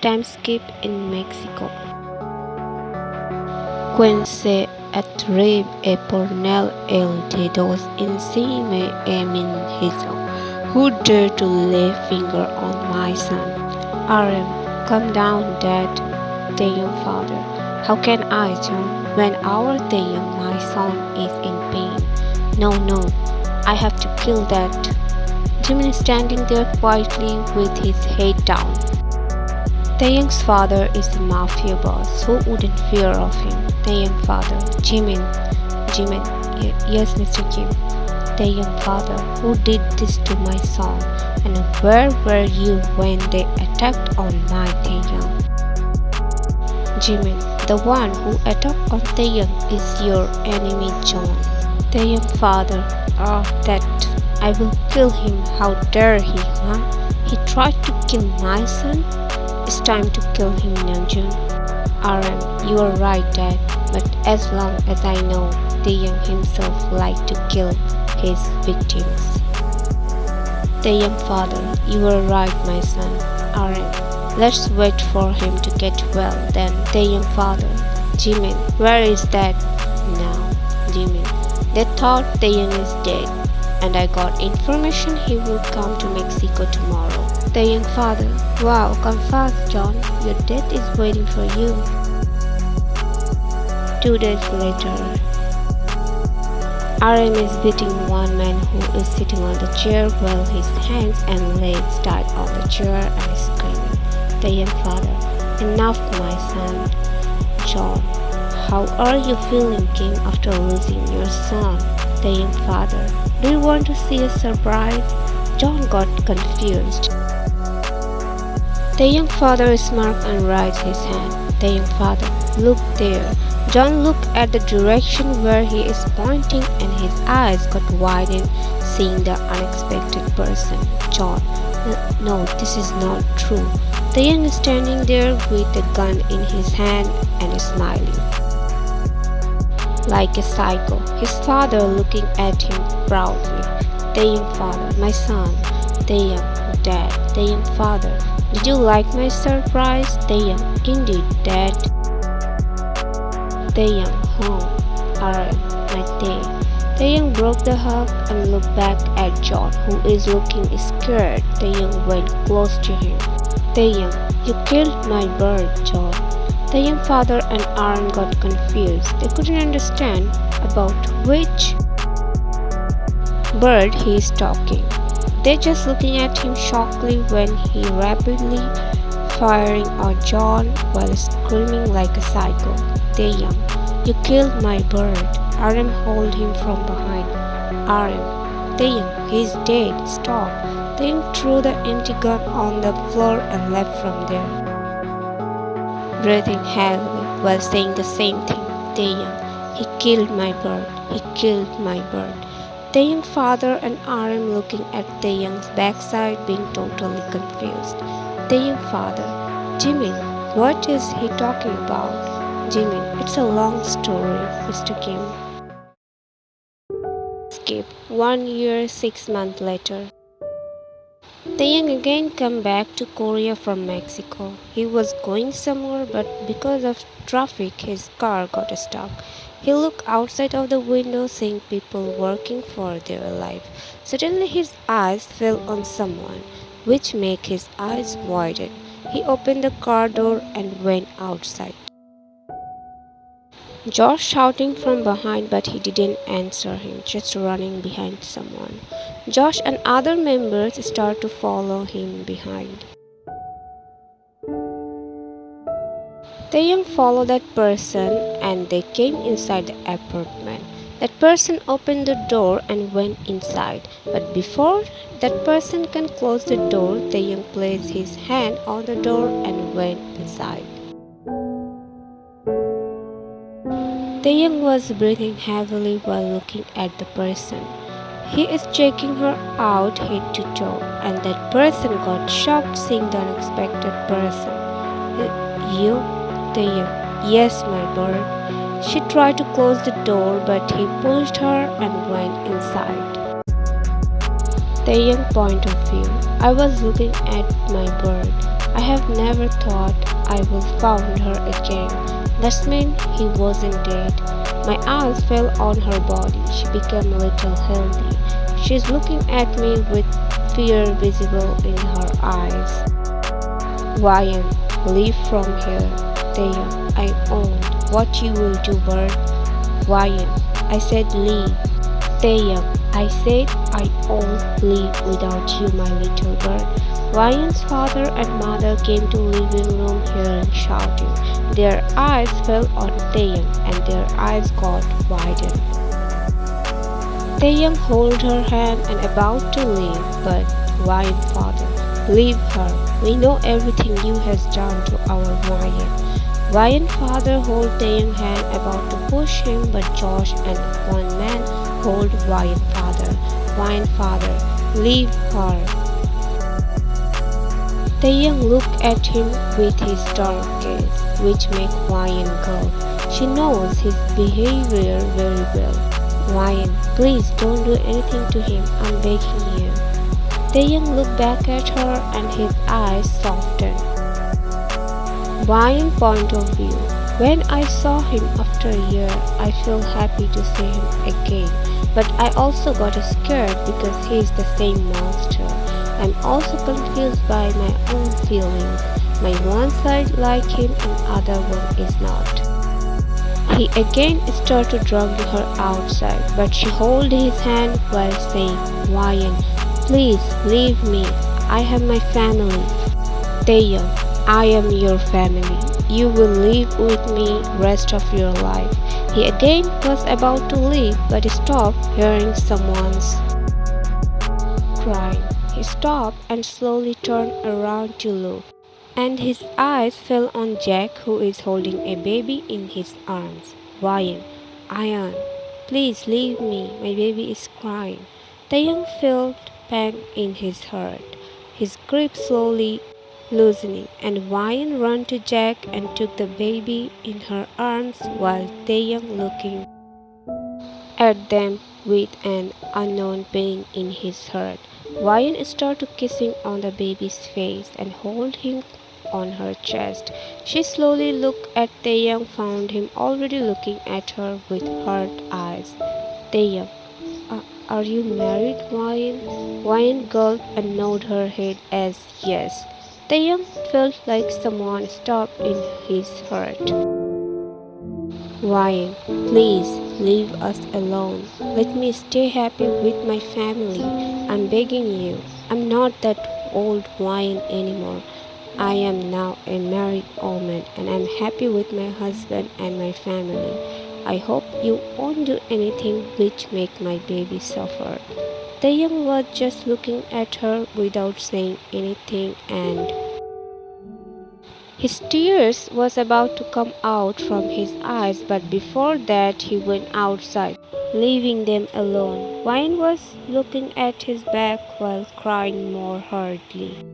time skip in Mexico. Quince atreve por el dedos encima min hizo. Who dare to lay finger on my son? Aram, come down, Dad. The young father. How can I, John, when our young my son is in pain? No, I have to kill that. Jimmy is standing there quietly with his head down. The young's father is the mafia boss. Who wouldn't fear of him? The young father. Jimin. Yes, Mr. Kim. The young father. Who did this to my son? And where were you when they attacked on my Taeyang? Jimin. The one who attacked on Taeyang is your enemy, John. The young father. That I will kill him. How dare he, huh? He tried to kill my son? It's time to kill him, Namjoon. Aram, you are right, Dad. But as long as I know, Taeyang himself liked to kill his victims. The young father, you are right, my son. Aram, let's wait for him to get well. Then the young father, Jimin, where is Dad now? Jimin, they thought Taeyang is dead, and I got information he will come to Mexico tomorrow. The young father, wow, come fast, John. Your death is waiting for you. 2 days later, Aram is beating one man who is sitting on the chair while his hands and legs tied on the chair and is screaming. The young father, enough, my son. John, how are you feeling, Kim, after losing your son? The young father, do you want to see a surprise? John got confused. The young father smirked and raised his hand. The young father, look there. John looked at the direction where he is pointing and his eyes got widened, seeing the unexpected person. John, no, this is not true. The young is standing there with a gun in his hand and is smiling. Like a psycho, his father looking at him proudly. The young father, my son. The young dad. The young father, did you like my surprise? The young, indeed, Dad. The young, Aram, my day. The young broke the hug and looked back at John, who is looking scared. The young went close to him. The young, you killed my bird, John. The young father and Aram got confused. They couldn't understand about which bird he is talking. They're just looking at him shockingly when he rapidly firing on John while screaming like a psycho. The young, you killed my bird. Aram hold him from behind. Aram, the young, he's dead. Stop. The young threw the empty gun on the floor and left from there, breathing heavily while saying the same thing. The young, he killed my bird. He killed my bird. The young father and Aram looking at the young's backside, being totally confused. The young father, Jimin, what is he talking about? Jimin, it's a long story, Mr. Kim. Skip 1 year, 6 months later. The young again come back to Korea from Mexico. He was going somewhere, but because of traffic, his car got stuck. He looked outside of the window, seeing people working for their life. Suddenly his eyes fell on someone, which made his eyes widen. He opened the car door and went outside. Josh shouting from behind, but he didn't answer him, just running behind someone. Josh and other members start to follow him behind. The young followed that person and they came inside the apartment. That person opened the door and went inside. But before that person can close the door, the young placed his hand on the door and went inside. The young was breathing heavily while looking at the person. He is checking her out head to toe, and that person got shocked seeing the unexpected person. You? The young, yes, my bird. She tried to close the door, but he pushed her and went inside. The young point of view. I was looking at my bird. I have never thought I will find her again. That meant he wasn't dead. My eyes fell on her body. She became a little healthy. She's looking at me with fear visible in her eyes. Ryan, leave from here. Taeyang, I owned. What you will do, bird? Ryan, I said leave. Taeyang, I said I won't leave without you, my little bird. Ryan's father and mother came to living room hearing shouting. Their eyes fell on Taeyang and their eyes got widened. Taeyang held her hand and about to leave, but Ryan's father, leave her. We know everything you has done to our Ryan. Ryan's father held Taeyang's hand about to push him, but Josh and one man hold Ryan's father. Ryan's father, leave her. Taeyang looked at him with his dark gaze, which made Ryan gulp. She knows his behavior very well. Ryan, please don't do anything to him, I'm begging you. Taeyang looked back at her and his eyes softened. Ryan's point of view. When I saw him after a year, I feel happy to see him again. But I also got scared because he is the same monster. I'm also confused by my own feelings. My one side like him and other one is not. He again started dragging her outside, but she held his hand while saying, Ryan, please leave me. I have my family. Taeyang, I am your family. You will live with me rest of your life. He again was about to leave, but stopped hearing someone's crying. He stopped and slowly turned around to look, and his eyes fell on Jack, who is holding a baby in his arms. Ryan, Ian, please leave me. My baby is crying. Taeyang felt pain in his heart. His grip slowly loosening, and Ryan ran to Jack and took the baby in her arms while Taeyang looking at them with an unknown pain in his heart. Ryan started kissing on the baby's face and hold him on her chest. She slowly looked at Taeyang, found him already looking at her with hurt eyes. Taeyang, are you married, Ryan? Ryan gulped and nodded her head as yes. Taeyang felt like someone stopped in his heart. Ryan, please leave us alone. Let me stay happy with my family. I'm begging you. I'm not that old Ryan anymore. I am now a married woman and I'm happy with my husband and my family. I hope you won't do anything which make my baby suffer. Taeyang was just looking at her without saying anything, and his tears was about to come out from his eyes, but before that he went outside, leaving them alone. Ryan was looking at his back while crying more hurriedly.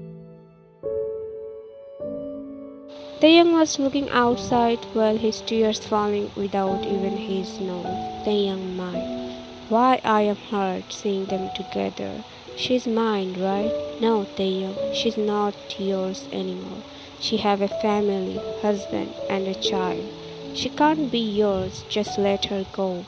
Taeyang was looking outside while his tears falling without even his knowing. Taeyang mine. Why I am hurt seeing them together. She's mine, right? No, Taeyang, she's not yours anymore. She have a family, husband, and a child. She can't be yours, just let her go.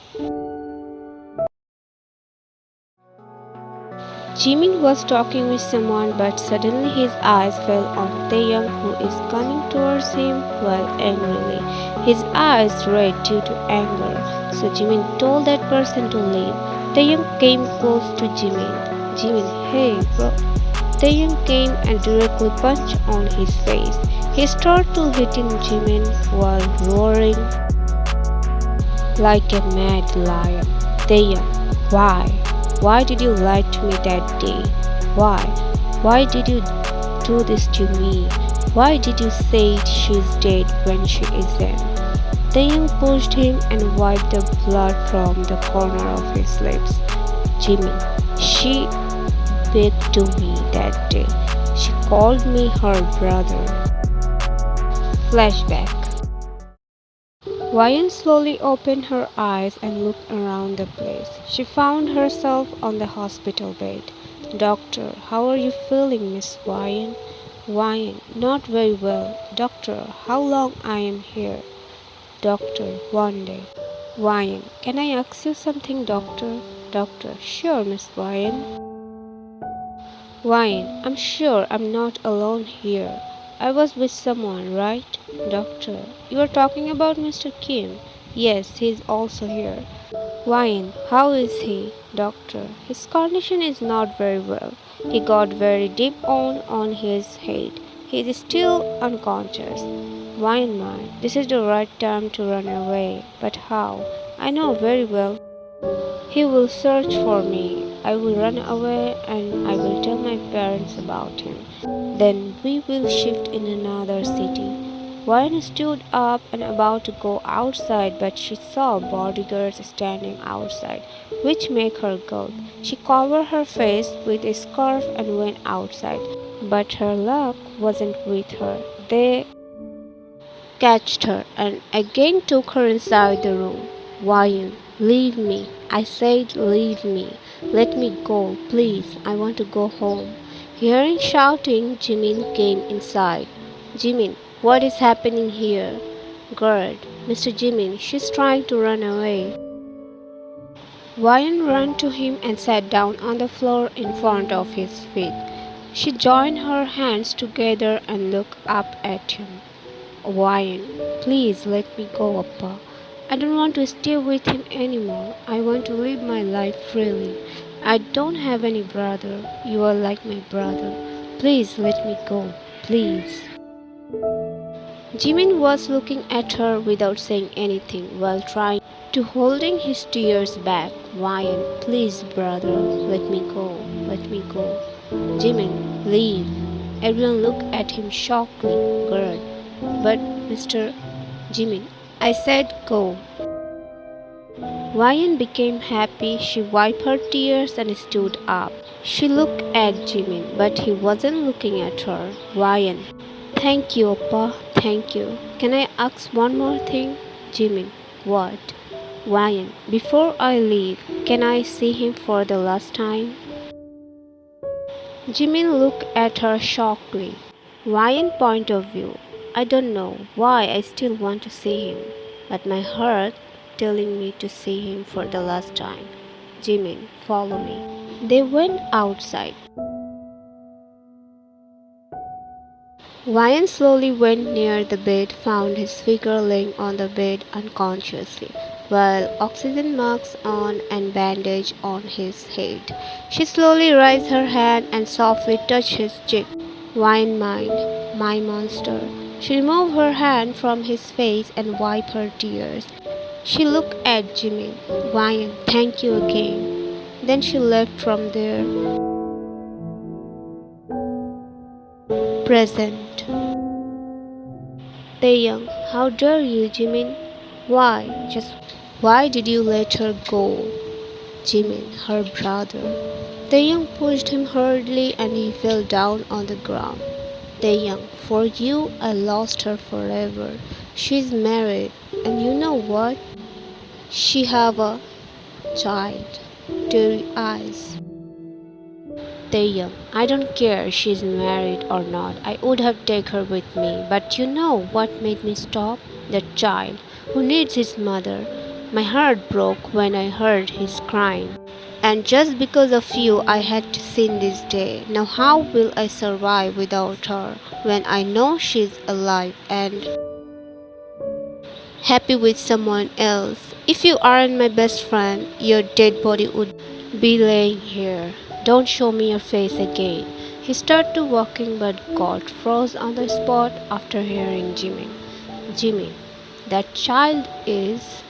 Jimin was talking with someone, but suddenly his eyes fell on Taeyang, who is coming towards him well angrily. His eyes red due to anger, so Jimin told that person to leave. Taeyang came close to Jimin. Jimin, hey bro. Taeyang came and directly punched on his face. He started hitting Jimin while roaring like a mad lion. Taeyang, why? Why did you lie to me that day? Why? Why did you do this to me? Why did you say she's dead when she isn't? Taeyang pushed him and wiped the blood from the corner of his lips. Jimin, she begged to me that day. She called me her brother. Flashback. Ryan slowly opened her eyes and looked around the place. She found herself on the hospital bed. Doctor, how are you feeling, Miss Ryan? Why? Not very well. Doctor, how long I am here? Doctor, 1 day. Wyan, can I ask you something, doctor? Doctor, sure, Miss Wyan. Wyan, I'm sure I'm not alone here. I was with someone, right? Doctor, you are talking about Mr. Kim. Yes, he is also here. Wyan, how is he? Doctor, his condition is not very well. He got very deep on his head. He is still unconscious. Wyan, man, this is the right time to run away. But how? I know very well. He will search for me. I will run away and I will tell my parents about him. Then we will shift in another city. Wyan stood up and about to go outside, but she saw bodyguards standing outside, which made her gulp. She covered her face with a scarf and went outside. But her luck wasn't with her. They catched her and again took her inside the room. Wyan, leave me. I said leave me. Let me go, please. I want to go home. Hearing shouting, Jimin came inside. Jimin, what is happening here? Guard, Mr. Jimin, she's trying to run away. Wyan ran to him and sat down on the floor in front of his feet. She joined her hands together and looked up at him. Wyan, please let me go, Appa. I don't want to stay with him anymore. I want to live my life freely. I don't have any brother. You are like my brother. Please let me go. Please. Jimin was looking at her without saying anything while trying to holding his tears back. Wyan, please, brother, let me go. Let me go. Jimin, leave. Everyone looked at him shockingly. Girl. But Mr. Jimin, I said go. Wyan became happy. She wiped her tears and stood up. She looked at Jimin, but he wasn't looking at her. Wyan, thank you, Appa. Thank you. Can I ask one more thing? Jimin, what? Wyan, before I leave, can I see him for the last time? Jimin looked at her shockingly. Wyan point of view. I don't know why I still want to see him, but my heart telling me to see him for the last time. Jimin, follow me. They went outside. Wyan slowly went near the bed, found his figure laying on the bed unconsciously, while oxygen masks on and bandage on his head. She slowly raised her hand and softly touched his cheek. Wyan, mind, my monster. She removed her hand from his face and wiped her tears. She looked at Jimin. Wyan, thank you again. Then she left from there. Present. Taeyang, how dare you, Jimin? Why? Just why did you let her go? Jimin, her brother. Taeyang pushed him hurriedly and he fell down on the ground. Taeyang, for you, I lost her forever. She's married, and you know what? She have a child. Teary eyes. Taeyang, I don't care she's married or not. I would have taken her with me. But you know what made me stop? That child who needs his mother. My heart broke when I heard his crying. And just because of you, I had to sin this day. Now how will I survive without her when I know she's alive and happy with someone else? If you aren't my best friend, your dead body would be laying here. Don't show me your face again. He started walking but got froze on the spot after hearing Jimin. Jimin, that child is...